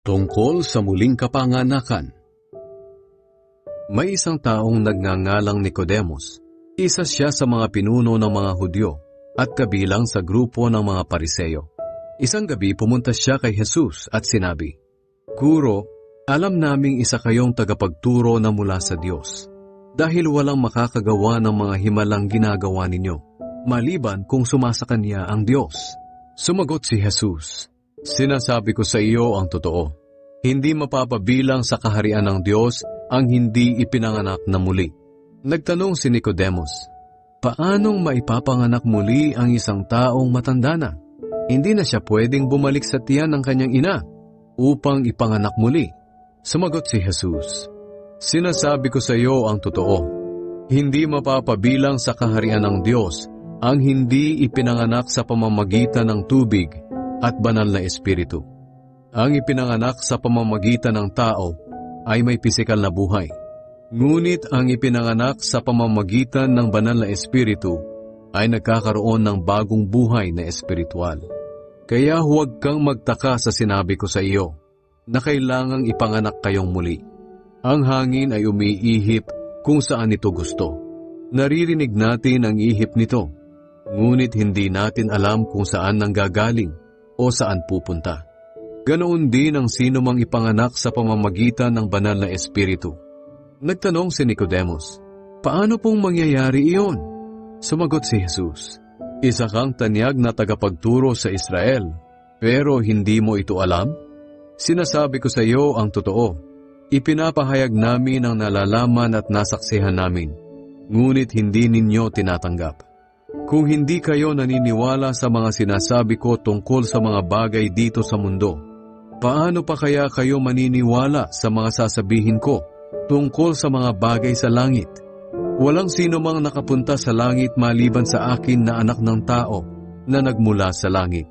Tungkol sa muling kapanganakan. May isang taong nagngangalang Nicodemus. Isa siya sa mga pinuno ng mga Hudyo at kabilang sa grupo ng mga Pariseyo. Isang gabi pumunta siya kay Jesus at sinabi, "Guro, alam naming isa kayong tagapagturo na mula sa Diyos, dahil walang makakagawa ng mga himalang ginagawa ninyo, maliban kung sumasakanya ang Diyos." Sumagot si Jesus, "Sinasabi ko sa iyo ang totoo. Hindi mapapabilang sa kaharian ng Diyos ang hindi ipinanganak na muli." Nagtanong si Nicodemus, "Paanong maipapanganak muli ang isang taong matanda na? Hindi na siya pwedeng bumalik sa tiyan ng kanyang ina upang ipanganak muli." Sumagot si Jesus, "Sinasabi ko sa iyo ang totoo. Hindi mapapabilang sa kaharian ng Diyos ang hindi ipinanganak sa pamamagitan ng tubig at banal na espiritu. Ang ipinanganak sa pamamagitan ng tao ay may pisikal na buhay. Ngunit ang ipinanganak sa pamamagitan ng banal na espiritu ay nagkakaroon ng bagong buhay na espiritual. Kaya huwag kang magtaka sa sinabi ko sa iyo na kailangang ipanganak kayong muli. Ang hangin ay umiihip kung saan ito gusto. Naririnig natin ang ihip nito, ngunit hindi natin alam kung saan nanggagaling o saan pupunta. Ganoon din ang sino mang ipanganak sa pamamagitan ng banal na espiritu." Nagtanong si Nicodemus, "Paano pong mangyayari iyon?" Sumagot si Jesus, "Isa kang tanyag na tagapagturo sa Israel, pero hindi mo ito alam? Sinasabi ko sa iyo ang totoo. Ipinapahayag namin ang nalalaman at nasaksihan namin, ngunit hindi ninyo tinatanggap. Kung hindi kayo naniniwala sa mga sinasabi ko tungkol sa mga bagay dito sa mundo, paano pa kaya kayo maniniwala sa mga sasabihin ko tungkol sa mga bagay sa langit? Walang sino mang nakapunta sa langit maliban sa akin na anak ng tao na nagmula sa langit.